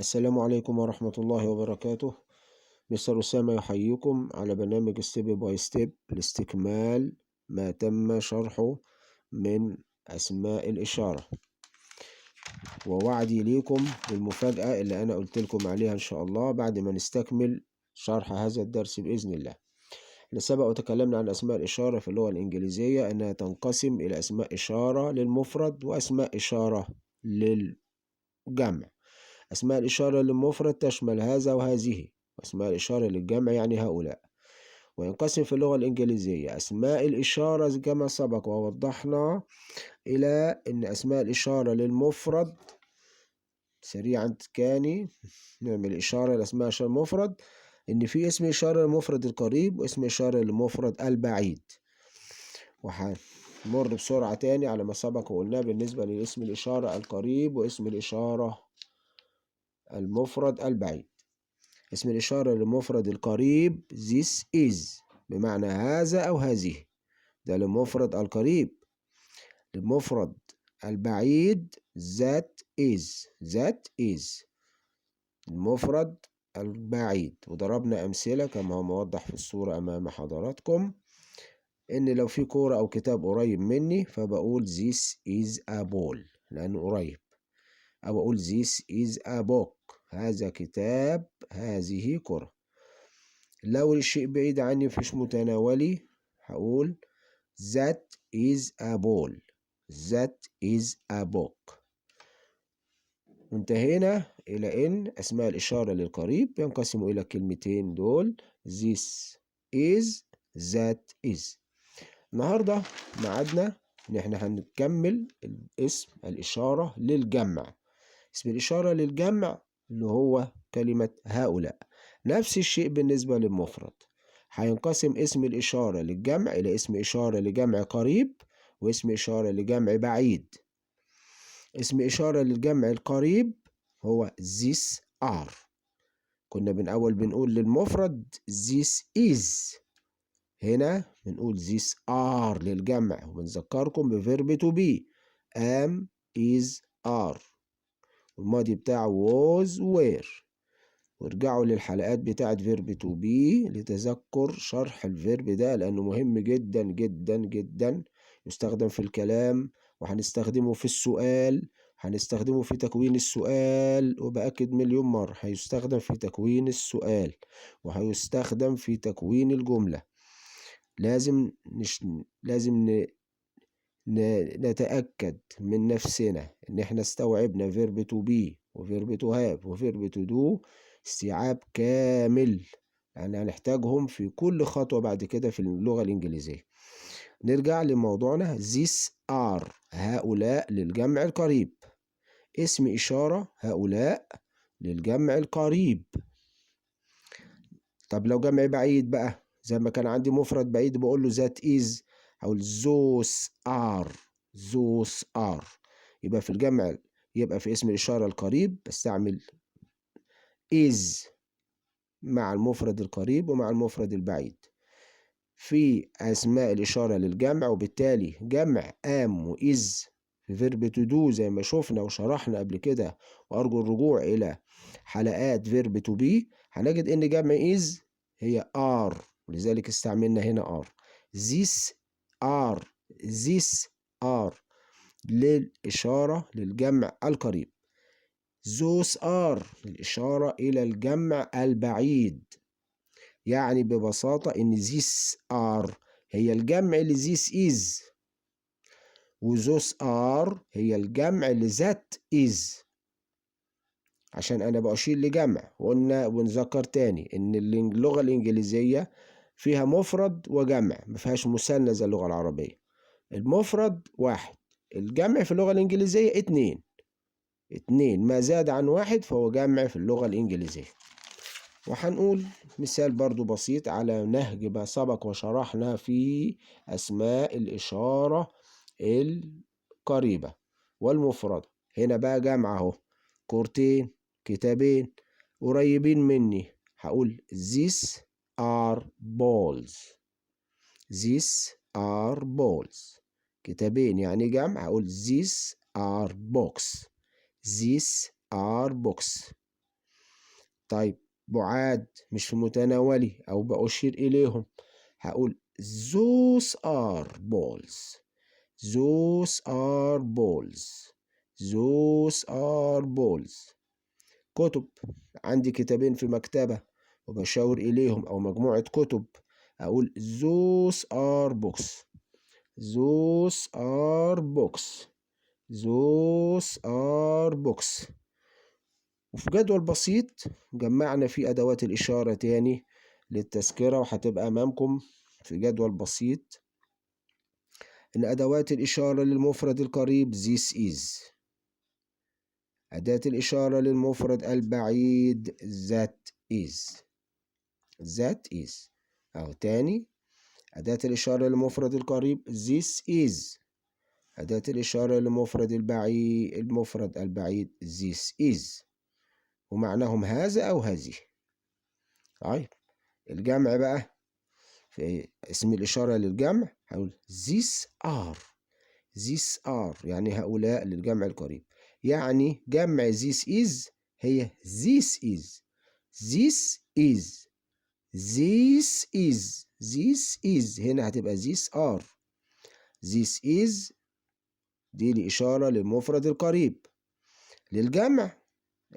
السلام عليكم ورحمة الله وبركاته. مستر أسامة يحييكم على برنامج ستيب باي ستيب لاستكمال ما تم شرحه من أسماء الإشارة، ووعدي ليكم بالمفاجأة اللي أنا قلت لكم عليها إن شاء الله بعد ما نستكمل شرح هذا الدرس بإذن الله. احنا سبق وتكلمنا عن أسماء الإشارة في اللغة الإنجليزية أنها تنقسم إلى أسماء إشارة للمفرد وأسماء إشارة للجمع. أسماء الإشارة للمفرد تشمل هذا وهذه، وأسماء الإشارة للجمع يعني هؤلاء. وينقسم في اللغة الإنجليزية أسماء الإشارة كما سبق ووضحنا إلى أن أسماء الإشارة للمفرد سريعا كاني نعمل إشارة لأسماء إشارة المفرد إن في اسم إشارة للمفرد القريب واسم إشارة للمفرد البعيد. وهنمر بسرعة تاني على ما سبق وقلناه بالنسبة لاسم الإشارة القريب واسم الإشارة المفرد البعيد. اسم الإشارة للمفرد القريب this is بمعنى هذا أو هذه، ده للمفرد القريب. للمفرد البعيد that is المفرد البعيد. وضربنا أمثلة كما هو موضح في الصورة أمام حضراتكم، إن لو في كورة أو كتاب قريب مني فبقول this is a ball لأنه قريب، أو أقول this is a book هذا كتاب هذه كرة. لو الشيء بعيد عني مفيش متناولي هقول that is a ball a book. انتهينا إلى إن أسماء الإشارة للقريب ينقسم إلى كلمتين دول this is that is. النهاردة معادنا إن احنا هنكمل اسم الإشارة للجمع. اسم الإشارة للجمع اللي هو كلمة هؤلاء. نفس الشيء بالنسبة للمفرد، هينقسم اسم الإشارة للجمع إلى اسم إشارة لجمع قريب واسم إشارة لجمع بعيد. اسم إشارة للجمع القريب هو this are. كنا بنقول للمفرد this is، هنا بنقول this are للجمع، وبنذكركم بفيرب to be am is are، والماضي بتاعه was were. وارجعوا للحلقات بتاعت فيرب تو بي لتذكر شرح الفيرب ده لأنه مهم جدا جدا جدا. يستخدم في الكلام وهنستخدمه في السؤال، هنستخدمه في تكوين السؤال، وبأكد مليون مرة هيستخدم في تكوين السؤال وهيستخدم في تكوين الجملة. لازم نتأكد من نفسنا إن احنا استوعبنا فيرب تو بي وفيرب تو هاف وفيرب تو دو استيعاب كامل، يعني هنحتاجهم في كل خطوة بعد كده في اللغة الإنجليزية. نرجع لموضوعنا this are هؤلاء للجمع القريب. اسم إشارة هؤلاء للجمع القريب. طب لو جمع بعيد بقى زي ما كان عندي مفرد بعيد بقول له that is أو those are. يبقى في الجمع يبقى في اسم الإشارة القريب بستعمل is مع المفرد القريب ومع المفرد البعيد. في أسماء الإشارة للجمع وبالتالي جمع am و is في فيرب to do زي ما شفنا وشرحنا قبل كده، وأرجو الرجوع إلى حلقات فيرب to be هنجد إن جمع is هي are، ولذلك استعملنا هنا are. these are للإشارة للجمع القريب. those are للإشارة إلى الجمع البعيد. يعني ببساطة إن these are هي الجمع لthis is، و those are هي الجمع لthat is، عشان أنا بأشير لجمع. وقلنا ونذكر تاني إن اللغة الإنجليزية فيها مفرد وجمع، مفيهاش مثنى زي اللغة العربية. المفرد واحد، الجمع في اللغة الإنجليزية اتنين، ما زاد عن واحد فهو جمع في اللغة الإنجليزية. وهنقول مثال برضو بسيط على نهج ما سبق وشرحنا في أسماء الإشارة القريبة والمفردة. هنا بقى جمع اهو، كورتين، كتابين قريبين مني هقول these are balls. كتابين يعني جمع هقول these are books. طيب بعاد مش في متناولي أو بأشير إليهم، هقول those are balls. Those are balls. Those are balls. كتب، عندي كتابين في مكتبة وبشاور إليهم أو مجموعة كتب، أقول those are books. Those are books. Those are books. وفي جدول بسيط جمعنا فيه أدوات الإشارة تاني للتذكرة، وهتبقى أمامكم في جدول بسيط إن أدوات الإشارة للمفرد القريب this is. أداة الإشارة للمفرد البعيد that is. that is. أو تاني، أداة الإشارة للمفرد القريب this is. أداة الإشارة للمفرد البعيد المفرد البعيد this is، ومعناهم هذا أو هذه. طيب الجمع بقى، في اسم الإشارة للجمع هقول these are. these are يعني هؤلاء للجمع القريب، يعني جمع this is هي this is. this is. this is. this is هنا هتبقى these are. this is دي الإشارة للمفرد القريب. للجمع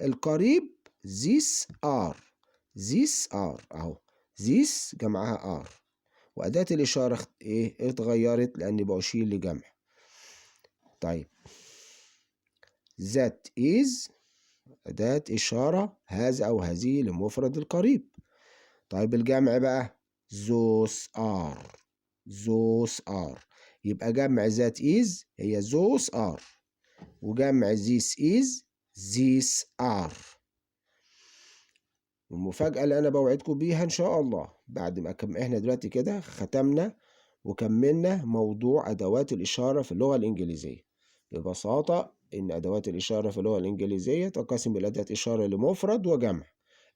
القريب these are. these are أهو this جمعها are، وأداة الإشارة إيه اتغيرت لأني بأشير لجمع. طيب that is أداة إشارة هذا أو هذه للمفرد القريب. طيب الجمع بقى those are. those are يبقى جمع that is هي those are، وجمع this is these are. والمفاجأة اللي أنا بوعدكم بيها إن شاء الله بعد ما إحنا دلوقتي كده ختمنا وكملنا موضوع أدوات الإشارة في اللغة الإنجليزية. ببساطة إن أدوات الإشارة في اللغة الإنجليزية تنقسم إلى أداة إشارة لمفرد وجمع.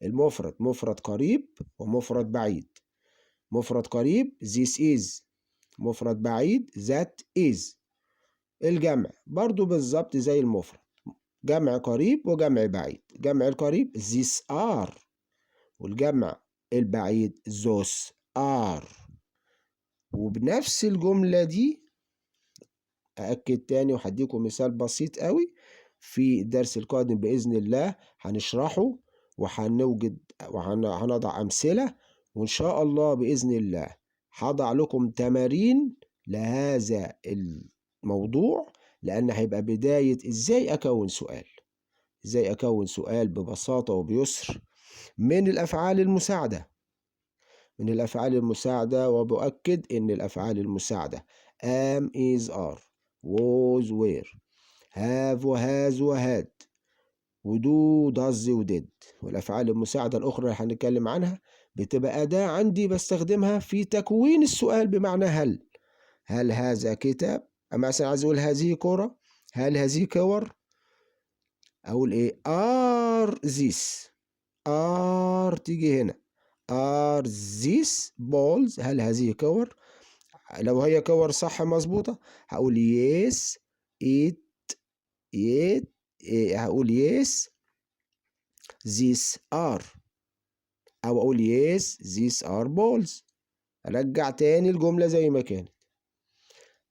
المفرد مفرد قريب ومفرد بعيد. مفرد قريب this is، مفرد بعيد that is. الجمع برضو بالظبط زي المفرد، جمع قريب وجمع بعيد. جمع القريب these are، والجمع البعيد those are. وبنفس الجملة دي أأكد تاني وهديكم مثال بسيط قوي في الدرس القادم بإذن الله هنشرحه وهنوجد وهنضع أمثلة، وإن شاء الله بإذن الله هضع لكم تمارين لهذا الموضوع، لأن هيبقى بداية إزاي أكون سؤال. إزاي أكون سؤال ببساطة وبيسر من الأفعال المساعدة. من الأفعال المساعدة، وبؤكد إن الأفعال المساعدة am is are was were have وhas وhad وdo does ودid. والأفعال المساعدة الأخرى اللي هنتكلم عنها بتبقى أداة عندي بستخدمها في تكوين السؤال بمعنى هل. هل هذا كتاب؟ أما مثلا عايز أقول هذه كرة، هل هذه كور؟ أقول إيه are this. are تيجي هنا are these balls، هل هذه كور؟ لو هي كور صح مظبوطة هقول yes it هقول yes these are، أو أقول yes these are balls. أرجع تاني الجملة زي ما كانت.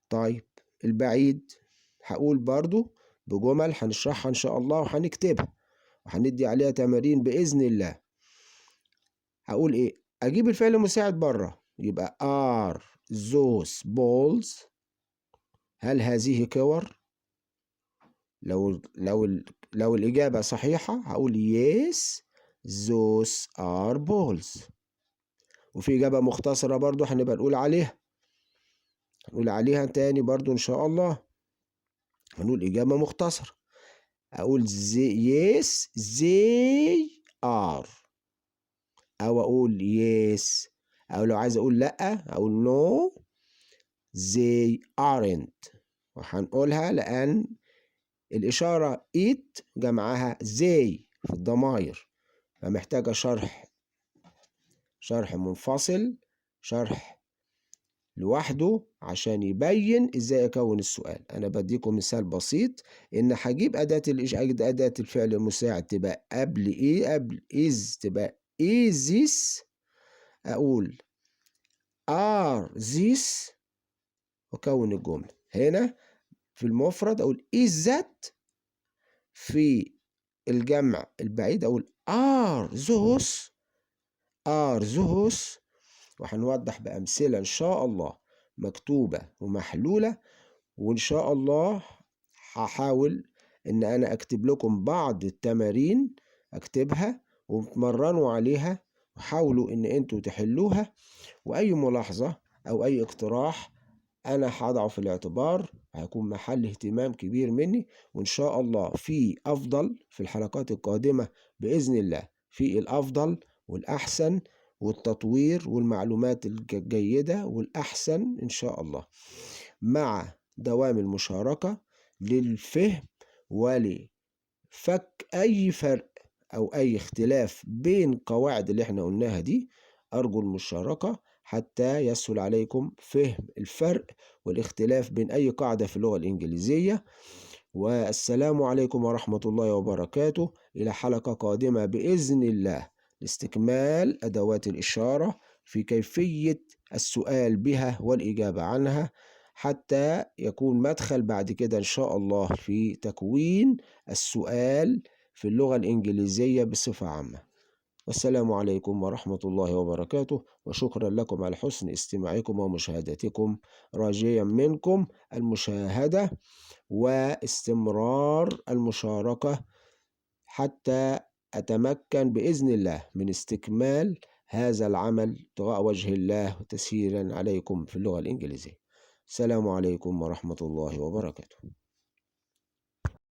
طيب البعيد هقول برضو بجمل هنشرحها إن شاء الله وهنكتبها وهندي عليها تمارين بإذن الله. هقول إيه؟ أجيب الفعل المساعد بره، يبقى are those balls. هل هذه كور؟ لو الإجابة صحيحة هقول yes those are balls. وفي إجابة مختصرة برضو هنبقى نقول عليها تاني برضو إن شاء الله. هنقول إجابة مختصرة، أقول yes they are، أو أقول yes، أو لو عايز أقول لأ أقول no they aren't. وهنقولها لأن الإشارة it جمعها they في الضمائر، فمحتاجة شرح منفصل، شرح لوحده عشان يبين ازاي اكون السؤال. انا بديكم مثال بسيط، ان هجيب اداة الفعل المساعد تبقى قبل ايه؟ قبل is، تبقى is this، اقول are these واكون الجملة. هنا في المفرد اقول is that، في الجمع البعيد اقول are those، are those. وهنوضح بأمثلة إن شاء الله مكتوبة ومحلولة. وإن شاء الله هحاول إن أنا أكتب لكم بعض التمارين، أكتبها وتمرنوا عليها وحاولوا إن أنتوا تحلوها. وأي ملاحظة أو أي اقتراح أنا هضعه في الاعتبار، هيكون محل اهتمام كبير مني. وإن شاء الله في الحلقات القادمة بإذن الله في الأفضل والأحسن والتطوير والمعلومات الجيدة والأحسن إن شاء الله، مع دوام المشاركة للفهم ولفك أي فرق أو أي اختلاف بين قواعد اللي احنا قلناها دي. أرجو المشاركة حتى يسهل عليكم فهم الفرق والاختلاف بين أي قاعدة في اللغة الإنجليزية. والسلام عليكم ورحمة الله وبركاته. إلى حلقة قادمة بإذن الله لاستكمال أدوات الإشارة في كيفية السؤال بها والإجابة عنها، حتى يكون مدخل بعد كده إن شاء الله في تكوين السؤال في اللغة الإنجليزية بصفة عامة. والسلام عليكم ورحمة الله وبركاته، وشكرا لكم على حسن استماعكم ومشاهدتكم، راجيا منكم المشاهدة واستمرار المشاركة حتى أتمكن بإذن الله من استكمال هذا العمل ابتغاء وجه الله وتسهيلا عليكم في اللغة الإنجليزية. السلام عليكم ورحمة الله وبركاته.